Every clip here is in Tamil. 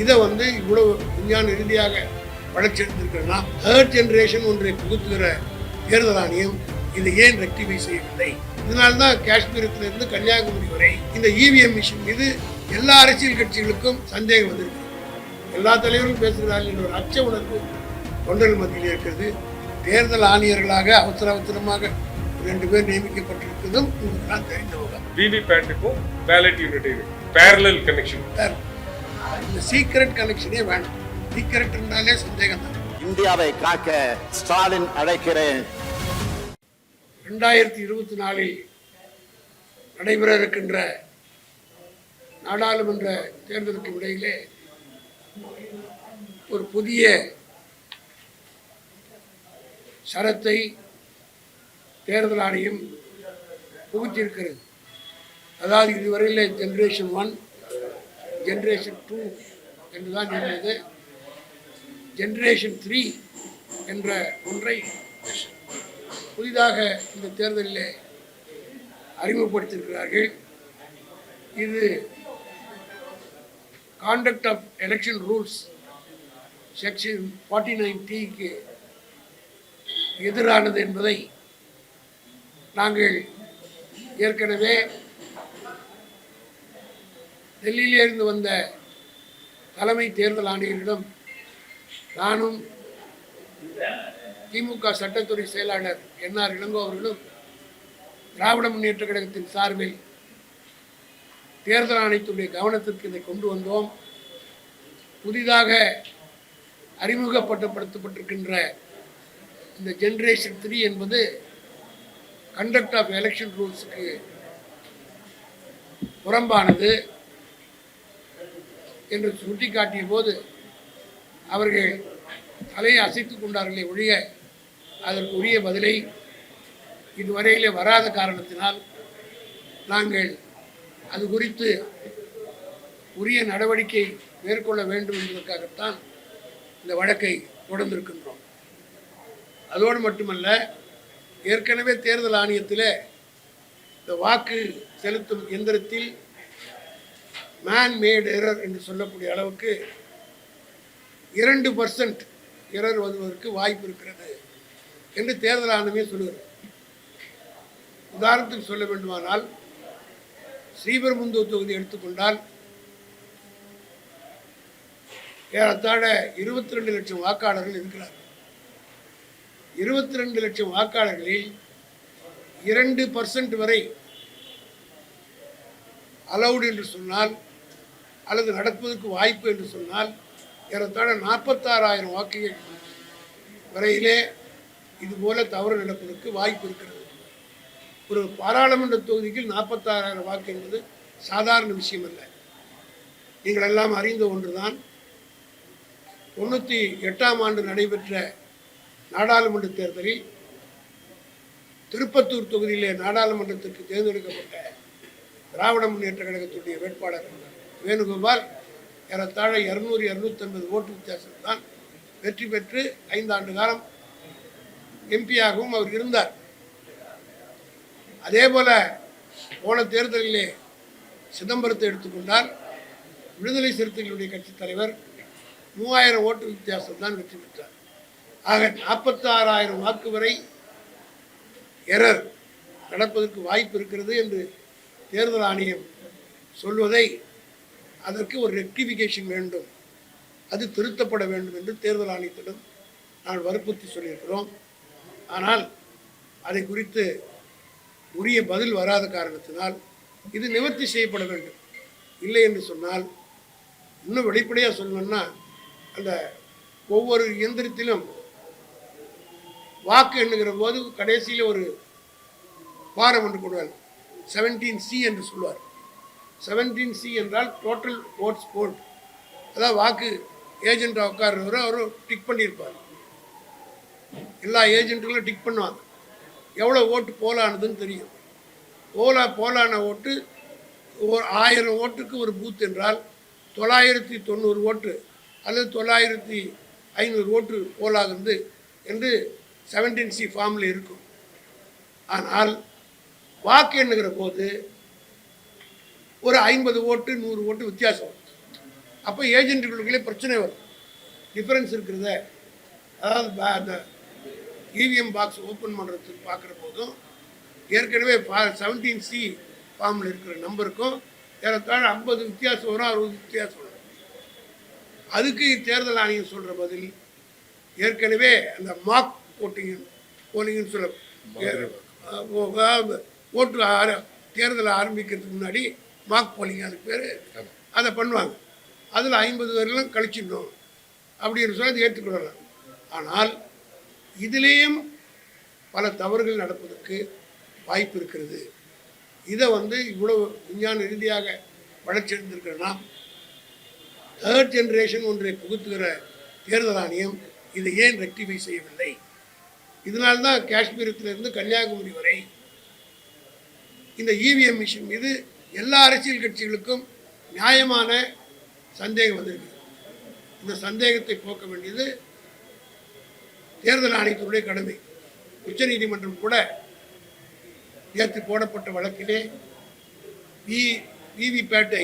இதை இவ்வளவு விஞ்ஞான ரீதியாக வளர்ச்சி எடுத்திருக்கிறதுனா தேர்ட் ஜெனரேஷன் ஒன்றை புகுத்துகிற தேர்தல் ஆணையம் இதை ஏன் ரெக்டிஃபை செய்யவில்லை? இதனால்தான் காஷ்மீரத்திலிருந்து கன்னியாகுமரி வரை இந்த இவிஎம் மிஷின் மீது எல்லா அரசியல் கட்சிகளுக்கும் சந்தேகம் வந்திருக்கு. எல்லா தலைவர்களும் பேசுகிறார்கள் என்ற ஒரு அச்ச உணர்வு தொண்டர்கள் மத்தியில் இருக்கிறது. தேர்தல் ஆணையர்களாக அவசரமாக 2 பேர் நியமிக்கப்பட்டிருக்கிறதும் உங்களுக்கு தெரிந்த விவரம். விவிபேட்டுக்கும் பேலட் யூனிட் பேரலல் கனெக்ஷன், இந்த சீக்ரெட் கனெக்ஷனே வேண்டாம். சீக்ரெட் என்றாலே சந்தேகம் தான். இந்தியாவை காக்க ஸ்டாலின் அழைக்கிறேன். 2024 நடைபெற இருக்கின்ற நாடாளுமன்ற தேர்தலுக்கு இடையிலே ஒரு புதிய சரத்தை தேர்தல் ஆணையம் புகுத்தியிருக்கிறது. அதாவது இதுவரையில் ஜெனரேஷன் 1, ஜெனரேஷன் 2 என்றுதான் இருந்தது. ஜெனரேஷன் 3 என்ற ஒன்றை புதிதாக இந்த தேர்தலில் அறிமுகப்படுத்தியிருக்கிறார்கள். இது conduct of election rules section 49(t)க்கு எதிரானது என்பதை நாங்கள் ஏற்கனவே டெல்லியிலிருந்து வந்த தலைமை தேர்தல் ஆணையரிடம் நானும் திமுக சட்டத்துறை செயலாளர் என்ஆர் இளங்கோ அவர்களும் திராவிட முன்னேற்ற கழகத்தின் சார்பில் தேர்தல் ஆணையத்துடைய கவனத்திற்கு இதை கொண்டு வந்தோம். புதிதாக அறிமுகப்படுத்தப்பட்டிருக்கின்ற இந்த ஜெனரேஷன் 3 என்பது கண்டக்ட் ஆஃப் எலெக்ஷன் ரூல்ஸுக்கு புறம்பானது என்று சுட்டிக்காட்டிய போது அவர்கள் தலையை அசைத்துக் கொண்டார்களே ஒழிய அதற்கு உரிய பதிலை இதுவரையிலே வராத காரணத்தினால் நாங்கள் அது குறித்து உரிய நடவடிக்கை மேற்கொள்ள வேண்டும் என்பதற்காகத்தான் இந்த வழக்கை தொடர்ந்திருக்கின்றோம். அதோடு மட்டுமல்ல, ஏற்கனவே தேர்தல் ஆணையத்தில் இந்த வாக்கு செலுத்தும் எந்திரத்தில் மேன் மேட் எரர் என்று சொல்லக்கூடிய அளவுக்கு 2% எரர் வருவதற்கு வாய்ப்பு இருக்கிறது என்று தேர்தல் ஆணையமே சொல்லுகிறது. உதாரணத்துக்கு சொல்ல வேண்டுமானால், ஸ்ரீபெரும்புதூர் தொகுதி எடுத்துக்கொண்டால் ஏறத்தாழ 22 லட்சம் வாக்காளர்கள் இருக்கிறார்கள். 22 லட்சம் வாக்காளர்களில் 2% வரை அலவுட் என்று சொன்னால் அல்லது நடப்பதற்கு வாய்ப்பு என்று சொன்னால் ஏறத்தாழ 46,000 வாக்குகள் வரையிலே இதுபோல தவறு நடப்பதற்கு வாய்ப்பு இருக்கிறது. ஒரு பாராளுமன்ற தொகுதிக்கு 46,000 வாக்கு என்பது சாதாரண விஷயம் அல்ல. நீங்கள் எல்லாம் அறிந்த ஒன்றுதான். 98ஆம் ஆண்டு நடைபெற்ற நாடாளுமன்ற தேர்தலில் திருப்பத்தூர் தொகுதியிலே நாடாளுமன்றத்திற்கு தேர்ந்தெடுக்கப்பட்ட திராவிட முன்னேற்ற கழகத்துடைய வேட்பாளர் வேணுகோபால் ஏறத்தாழ 200-250 ஓட்டு வித்தியாசம் தான் வெற்றி பெற்று 5 ஆண்டு காலம் எம்பியாகவும் அவர் இருந்தார். அதே போல போன தேர்தலிலே சிதம்பரத்தை எடுத்துக்கொண்டால் விடுதலை சிறுத்தைகளுடைய கட்சி தலைவர் 3000 ஓட்டு வித்தியாசம் தான் வெற்றி பெற்றார். ஆக 46,000 வாக்கு வரை எரர் நடப்பதற்கு வாய்ப்பு இருக்கிறது என்று தேர்தல் ஆணையம் சொல்வதை, அதற்கு ஒரு ரெக்டிஃபிகேஷன் வேண்டும், அது திருத்தப்பட வேண்டும் என்று தேர்தல் ஆணையத்திடம் நான் வற்புறுத்தி சொல்லியிருக்கிறோம். ஆனால் அதை குறித்து உரிய பதில் வராத காரணத்தினால் இது நிவர்த்தி செய்யப்பட வேண்டும். இல்லை என்று சொன்னால், இன்னும் வெளிப்படையாக சொல்லணும்னா, அந்த ஒவ்வொரு இயந்திரத்திலும் வாக்கு எண்ணுகிற போது கடைசியில் ஒரு பாரம் ஒன்று கொடுவார், 17C என்று சொல்லுவார். 17C என்றால் டோட்டல் ஓட்ஸ் போல்ட். அதாவது வாக்கு ஏஜென்ட்டாக உட்கார்றவரை அவர் டிக் பண்ணியிருப்பார். எல்லா ஏஜென்ட்டுகளும் டிக் பண்ணுவாங்க. எவ்வளோ ஓட்டு போலானதுன்னு தெரியும். போலான ஓட்டு 1000 ஓட்டுக்கு ஒரு பூத் என்றால் 990 ஓட்டு அல்லது 9500 ஓட்டு போலாகிறது என்று 17C ஃபார்மில் இருக்கும். ஆனால் வாக்கு எண்ணுகிற போது ஒரு 50 ஓட்டு 100 ஓட்டு வித்தியாசம். அப்போ ஏஜென்ட்டுகளுக்குள்ளே பிரச்சனை வரும். டிஃபரன்ஸ் இருக்கிறத, அதாவது அந்த இவிஎம் பாக்ஸ் ஓப்பன் பண்ணுறதுக்கு பார்க்குற போதும் ஏற்கனவே 17C ஃபார்மில் இருக்கிற நம்பருக்கும் ஏறத்தாழ 50 வித்தியாசம் வரும், 60 வித்தியாசம் வரும். அதுக்கு தேர்தல் ஆணையம் சொல்கிற பதில் ஏற்கனவே அந்த மார்க் போலிங்னு சொல்ல ஓட்டு தேர்தலை ஆரம்பிக்கிறதுக்கு முன்னாடி மார்க் போலிங் அதுக்கு பேர், அதை பண்ணுவாங்க. அதில் 50 பேரெல்லாம் கழிச்சிடணும் அப்படின்னு சொல்லி அதை ஏற்றுக்கொள்ளலாம். ஆனால் இதிலேயும் பல தவறுகள் நடப்பதற்கு வாய்ப்பு இருக்கிறது. இதை இவ்வளவு விஞ்ஞான ரீதியாக வளர்ச்சியடைந்திருக்கிற நாம் தேர்ட் ஜெனரேஷன் ஒன்றை புகுத்துகிற தேர்தல் ஆணையம் இதை ஏன் ரெக்டிஃபை செய்யவில்லை? இதனால்தான் காஷ்மீரத்திலிருந்து கன்னியாகுமரி வரை இந்த இவிஎம் மிஷின் மீது எல்லா அரசியல் கட்சிகளுக்கும் நியாயமான சந்தேகம் வந்திருக்கு. இந்த சந்தேகத்தை போக்க வேண்டியது தேர்தல் ஆணையத்தினுடைய கடமை. உச்சநீதிமன்றம் கூட நேற்று போடப்பட்ட வழக்கிலே விவிபேட்டை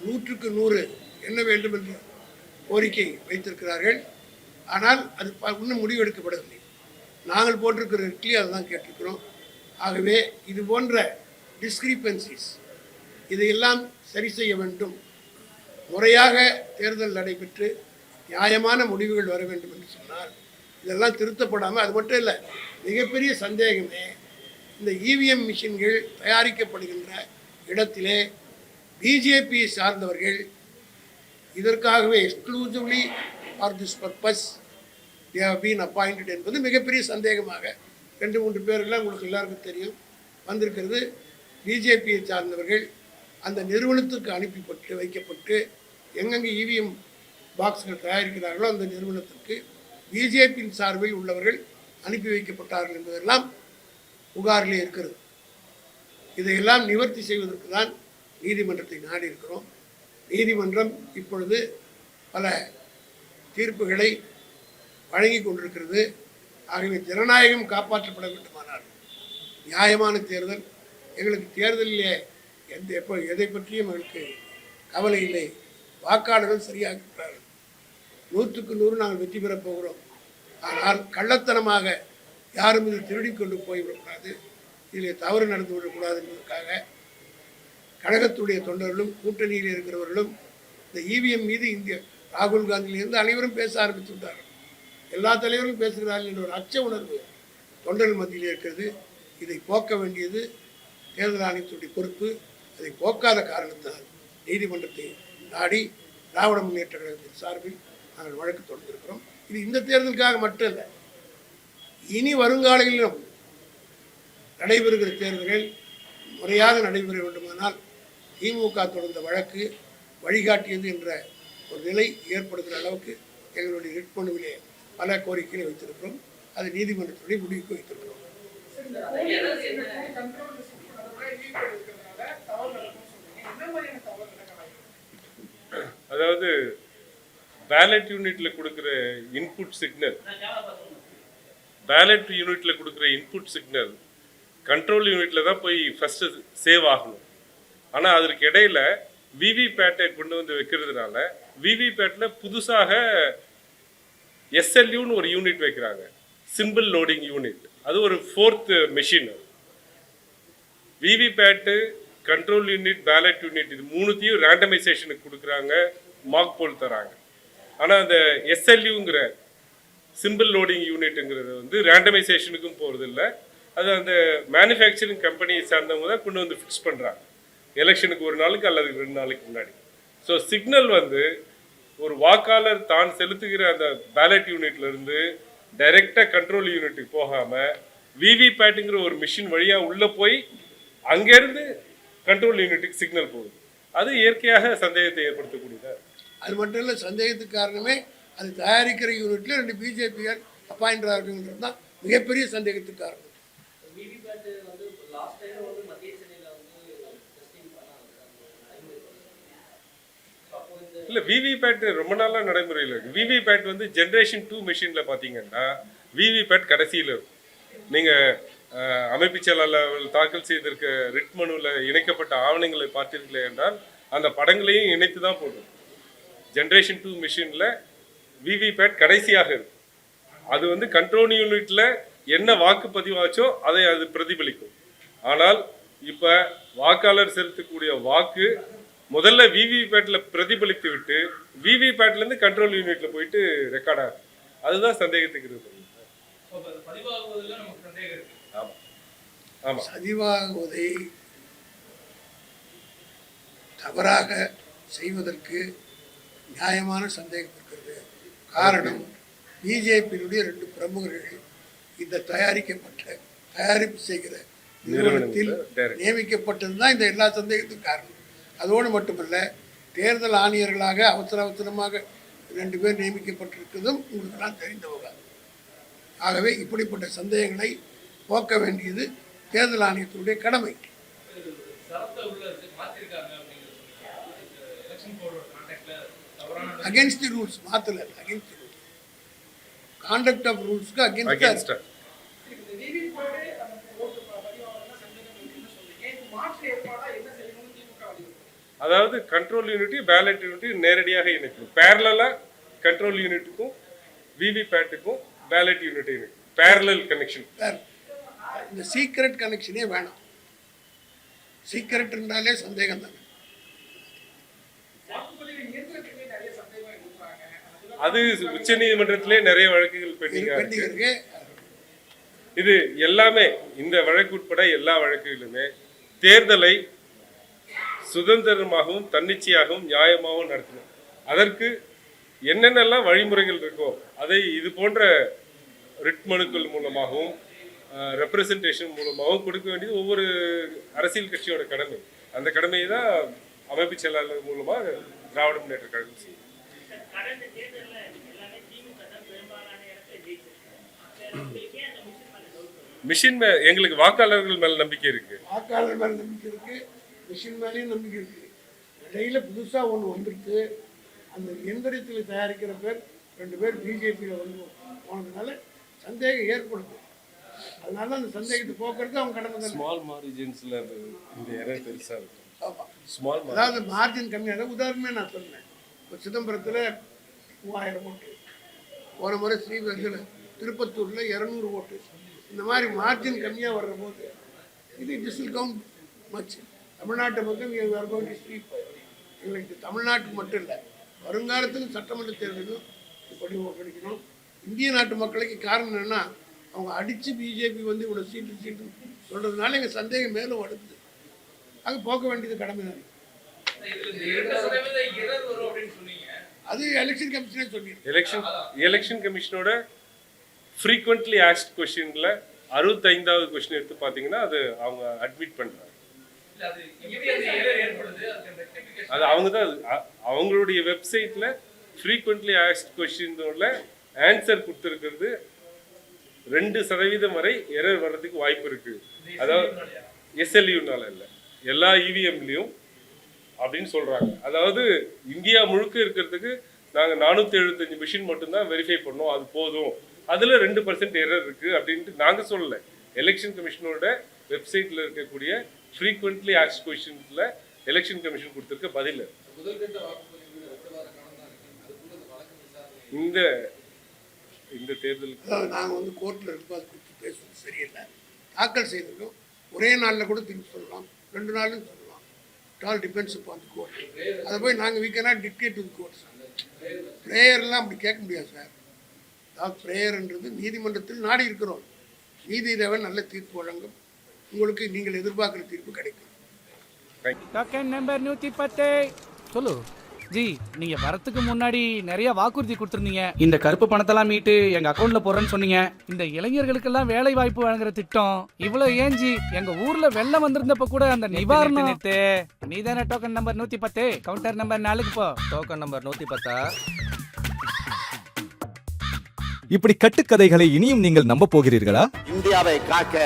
100க்கு 100 என்ன வேண்டும் என்று கோரிக்கை வைத்திருக்கிறார்கள். ஆனால் அது இன்னும் முடிவெடுக்கப்படவில்லை. நாங்கள் போட்டிருக்கிற ரிட்லி அதை தான் கேட்டிருக்கிறோம். ஆகவே இது போன்ற டிஸ்கிரிப்பன்சிஸ் இதையெல்லாம் சரி செய்ய வேண்டும். முறையாக தேர்தல் நடைபெற்று நியாயமான முடிவுகள் வர வேண்டும் என்று சொன்னால் இதெல்லாம் திருத்தப்படாமல், அது மட்டும் இல்லை, மிகப்பெரிய சந்தேகமே இந்த இவிஎம் மிஷின்கள் தயாரிக்கப்படுகின்ற இடத்திலே பிஜேபியை சார்ந்தவர்கள் இதற்காகவே exclusively for this purpose they have been appointed என்பது மிகப்பெரிய சந்தேகமாக 2-3 பேர்கள்லாம் உங்களுக்கு எல்லாருக்கும் தெரியும் வந்திருக்கிறது. பிஜேபியை சார்ந்தவர்கள் அந்த நிறுவனத்துக்கு அனுப்பப்பட்டு வைக்கப்பட்டு எங்கெங்கே இவிஎம் பாக்ஸ்கள் தயாரிக்கிறார்களோ அந்த நிறுவனத்திற்கு பிஜேபியின் சார்பில் உள்ளவர்கள் அனுப்பி வைக்கப்பட்டார்கள் என்பதெல்லாம் புகாரிலே இருக்கிறது. இதையெல்லாம் நிவர்த்தி செய்வதற்கு தான் நீதிமன்றத்தை நாடி இருக்கிறோம். நீதிமன்றம் இப்பொழுது பல தீர்ப்புகளை வழங்கி கொண்டிருக்கிறது. ஆகவே ஜனநாயகம் காப்பாற்றப்பட வேண்டுமானால் நியாயமான தேர்தல், எங்களுக்கு தேர்தலிலே எதை பற்றியும் எங்களுக்கு கவலை இல்லை. வாக்காளர்கள் சரியாக இருக்கிறார்கள். 100க்கு 100 நாங்கள் வெற்றி பெறப் போகிறோம். ஆனால் கள்ளத்தனமாக யாரும் இது திருடி கொண்டு போய்விடக்கூடாது, இதில் தவறு நடந்து விடக்கூடாது என்பதற்காக கழகத்துடைய தொண்டர்களும் கூட்டணியில் இருக்கிறவர்களும் இந்த இவிஎம் மீது இந்திய ராகுல் காந்தியிலிருந்து அனைவரும் பேச ஆரம்பித்து விட்டார்கள். எல்லா தலைவர்களும் பேசுகிறார்கள் என்ற ஒரு அச்ச உணர்வு தொண்டர்கள் மத்தியில் இருக்கிறது. இதை போக்க வேண்டியது தேர்தல் ஆணையத்துடைய பொறுப்பு. அதை போக்காத காரணத்தால் நீதிமன்றத்தை நாடி திராவிட முன்னேற்ற கழகத்தின் சார்பில் நாங்கள் வழக்கு தொடர்ந்திருக்கிறோம். இது இந்த தேர்தலுக்காக மட்டும் இல்லை, இனி வருங்காலங்களிலும் நடைபெறுகிற தேர்தல்கள் முறையாக நடைபெற வேண்டுமானால் திமுக தொடர்ந்த வழக்கு வழிகாட்டியது என்ற ஒரு நிலை ஏற்படுகிற அளவுக்கு எங்களுடைய ரிட்மனுவிலே பல கோரிக்கைகளை வைத்திருக்கிறோம். அது நீதிமன்றத்துடைய முடிவுக்கு வைத்திருக்கிறோம். அதாவது பேலட் யூனிட்ல கொடுக்குற இன்புட் சிக்னல் கண்ட்ரோல் யூனிட்ல தான் போய் ஃபர்ஸ்ட் சேவ் ஆகணும். ஆனால் அதற்கு இடையில விவிபேட்டை கொண்டு வந்து வைக்கிறதுனால விவிபேட்ல புதுசாக எஸ்எல்யூன்னு ஒரு யூனிட் வைக்கிறாங்க, சிம்பிள் லோடிங் யூனிட். அது ஒரு 4th machine. VVPAT, control unit, ballot unit இது மூணுத்தையும் ரேண்டமைசேஷனுக்கு கொடுக்குறாங்க, மார்க் போல் தராங்க. ஆனால் அந்த எஸ்எல்யூங்கிற சிம்பிள் லோடிங் யூனிட்டுங்கிறது ரேண்டமைசேஷனுக்கும் போகிறது இல்லை. அது அந்த மேனுஃபேக்சரிங் கம்பெனியை சார்ந்தவங்க தான் கொண்டு வந்து ஃபிக்ஸ் பண்ணுறாங்க எலெக்ஷனுக்கு 1 நாளுக்கு அல்லது 2 நாளைக்கு முன்னாடி. ஸோ சிக்னல் ஒரு வாக்காளர் தான் செலுத்துகிற அந்த பேலட் யூனிட்ல இருந்து டைரெக்டாக கண்ட்ரோல் யூனிட்டுக்கு போகாமல் விவிபேட்டுங்கிற ஒரு மிஷின் வழியாக உள்ளே போய் அங்கேருந்து கண்ட்ரோல் யூனிட்டுக்கு சிக்னல் போகுது. அது இயற்கையாக சந்தேகத்தை ஏற்படுத்தக்கூடியது. அது மட்டும் இல்லை, சந்தேகத்துக்கு காரணமே அது தயாரிக்கிற யூனிட்ல 2 பிஜேபியார் அப்பாயிண்டராக இருக்குங்கிறது தான் மிகப்பெரிய சந்தேகத்துக்கு காரணம். இல்லை, விவிபேட் ரொம்ப நாளாக நடைமுறையில் இருக்கு. விவிபேட் ஜென்ரேஷன் 2 மிஷினில் பார்த்தீங்கன்னா விவிபேட் கடைசியில் இருக்கும். நீங்கள் அமைப்பு செயலாளர் தாக்கல் செய்திருக்க ரிட் மனுவில் இணைக்கப்பட்ட ஆவணங்களை பார்த்தீர்களே என்றால் அந்த படங்களையும் இணைத்து தான் போடும். ஜென்ரேஷன் 2 மிஷினில் விவிபேட் கடைசியாக இருக்கும். அது வந்து கண்ட்ரோல் யூனிட்டில் என்ன வாக்கு பதிவாச்சோ அதை அது பிரதிபலிக்கும். ஆனால் இப்போ வாக்காளர் செலுத்தக்கூடிய வாக்கு முதல்ல விவிபேட்டில் பிரதிபலித்து விட்டு விவிபேட்லேருந்து கண்ட்ரோல் யூனிட்டில் போயிட்டு ரெக்கார்ட் ஆகும். அதுதான் சந்தேகத்துக்கு இருக்கு. ஆமாம் ஆமாம், பதிவாகுவதை தவறாக செய்வதற்கு நியாயமான சந்தேகம் இருக்கிறது. காரணம், பிஜேபியினுடைய 2 பிரமுகர்கள் இந்த தயாரிப்பு செய்கிற நிறுவனத்தில் நியமிக்கப்பட்டது தான் இந்த எல்லா சந்தேகத்துக்கும் காரணம். அதோடு மட்டுமல்ல, தேர்தல் ஆணையர்களாக அவசரமாக 2 பேர் நியமிக்கப்பட்டிருக்கிறதும் உங்களுக்கெல்லாம் தெரிந்த விவகாரம். ஆகவே இப்படிப்பட்ட சந்தேகங்களை போக்க வேண்டியது தேர்தல் ஆணையத்தினுடைய கடமை. அகேன்ஸ்ட் தி ரூல்ஸ் மாத்தல, அகேன்ஸ்ட் ரூல்ஸ், கான்டக்ட் ஆஃப் ரூல்ஸ்க்கு அகேன்ஸ்ட். அதாவது கண்ட்ரோல் யூனிட்டி பேலட் யூனிட்டி நேரடியாக இணைக்கணும். பேரலா கண்ட்ரோல் யூனிட்டுக்கும் விவிபேட்டுக்கும் பேலட் யூனிட்டி பேரலல் கனெக்ஷன். இந்த சீக்ரெட் கனெக்ஷனே வேணாம். சீக்ரெட் இருந்தாலே சந்தேகம் தானே. அது உச்ச நீதிமன்றத்திலே நிறைய வழக்குகள் பெண்டிங்கா இருக்கு. இது எல்லாமே இந்த வழக்கு உட்பட எல்லா வழக்குகளுமே தேர்தலை சுதந்திரமாகவும் தன்னிச்சையாகவும் நியாயமாகவும் நடத்தணும். அதற்கு என்னென்னலாம் வழிமுறைகள் இருக்கோ அதை இது போன்ற ரிட் மனுக்கள் மூலமாகவும் ரெப்ரசன்டேஷன் மூலமாகவும் கொடுக்க வேண்டியது ஒவ்வொரு அரசியல் கட்சியோட கடமை. அந்த கடமையை தான் அமைப்பு செயலாளர் மூலமாக திராவிட முன்னேற்ற கழகம் செய்யும். மிஷின் எங்களுக்கு வாக்காளர்கள் மேல நம்பிக்கை இருக்கு. வாக்காளர் மேல நம்பிக்கை இருக்கு, மிஷின் மேலேயும் நம்பிக்கை இருக்கு. இடையில புதுசாக ஒன்று வந்துருக்கு. அந்த எந்திரத்தில் தயாரிக்கிற பேர் 2 பேர் பிஜேபியில் வந்து போனதுனால சந்தேகம் ஏற்படுது. அதனால அந்த சந்தேகத்தை போக்குறது அவங்க கடமை தான். ஸ்மால் மார்ஜின்ஸ்ல இந்த எரர் பெருசா இருக்கும். ஸ்மால் அதாவது மார்ஜின் கம்மியாக. உதாரணமே நான் சொன்னேன், இப்போ சிதம்பரத்தில் 3000 ஓட்டு, போன முறை ஸ்ரீவெல்லில் திருப்பத்தூரில் 200 ஓட்டு. இந்த மாதிரி மார்ஜின் கம்மியாக வர்ற போது இது திஸ் வில் கவுண்ட் மச். தமிழ்நாட்டு மக்கள் எங்களுக்கு தமிழ்நாட்டுக்கு மட்டும் இல்லை, வருங்காலத்தில் சட்டமன்ற தேர்தலும் இப்படி கிடைக்கணும். இந்திய நாட்டு மக்களுக்கு காரணம் என்னென்னா, அவங்க அடித்து பிஜேபி வந்து இவ்வளோ சீட்டு சொல்கிறதுனால எங்கள் சந்தேகம் மேலும் வளருது. அது போக்க வேண்டியது கடமை தான். அது எலெக்ஷன் கமிஷனே சொல்லிடுது. எலெக்ஷன் கமிஷனோட ஃப்ரீக்வெண்ட்லி ஆஸ்க்ட் கொஸ்டின்ல 65வது கொஸ்டின் எடுத்து பார்த்தீங்கன்னா அது அவங்க அட்மிட் பண்றாங்க. அது அவங்க தான் அவங்களுடைய வெப்சைட்ல ஃப்ரீக்வெண்ட்லி ஆஸ்க்ட் கொஸ்டினோட ஆன்சர் கொடுத்துருக்கிறது 2% வரை எரர் வர்றதுக்கு வாய்ப்பு இருக்கு. அதாவது எஸ்எல்யூனால இல்லை, எல்லா இவிஎம்லையும் அப்படின்னு சொல்றாங்க. அதாவது இந்தியா முழுக்க இருக்கிறதுக்கு நாங்கள் 475 மிஷின் மட்டும்தான் வெரிஃபை பண்ணோம், அது போதும், அதில் 2% எரர் இருக்கு அப்படின்ட்டு நாங்கள் சொல்லலை. எலெக்ஷன் கமிஷனோட வெப்சைட்ல இருக்கக்கூடிய ஃப்ரீக்வெண்ட்லி ஆஸ்க்ட் கொஸ்டின்ஸ்ல எலெக்ஷன் கமிஷன் கொடுத்துருக்க பதில். இந்த தேர்தல் நாங்கள் வந்து கோர்ட்டில் இருக்கோம், அது குறித்து பேசுவது சரியில்லை. தாக்கல் செய்திருக்கோம், ஒரே நாளில் கூட திரும்பி சொல்லலாம், 2 நாளும் சொல்லலாம். It all depends upon the court. அதை போய் நாங்கள் we cannot dictate to the courts. ப்ரேயர்லாம் அப்படி கேட்க முடியாது சார். அதாவது ப்ரேயர்ன்றது நீதிமன்றத்தில் நாடி இருக்கிறோம். நீதிதேவன் நல்ல தீர்ப்பு வழங்கும், உங்களுக்கு நீங்கள் எதிர்பார்க்குற தீர்ப்பு கிடைக்கும். டோக்கன் நம்பர் 110 சொல்லு ஜி. நீங்க வரத்துக்கு முன்னாடி நிறைய வாக்குறுதி கொடுத்துருந்தீங்க. இந்த கருப்பு பணத்தெல்லாம் மீட்டு எங்க அக்கௌண்ட்ல போடுறேன்னு சொன்னீங்க. இந்த இளைஞர்களுக்கெல்லாம் வேலை வாய்ப்பு வழங்குற திட்டம் இவ்வளவு ஏன் ஜி? எங்க ஊர்ல வெள்ளம் வந்திருந்தப்ப கூட அந்த நிவாரணம் நீ தானே டோக்கன் நம்பர் 110 கவுண்டர் நம்பர் 4க்கு போ. Token number 110. இப்படி கட்டுக்கதைகளை இனியும் நீங்கள் நம்ப போகிறீர்களா? இந்தியாவை காக்க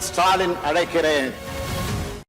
ஸ்டாலின் அழைக்கிறேன்.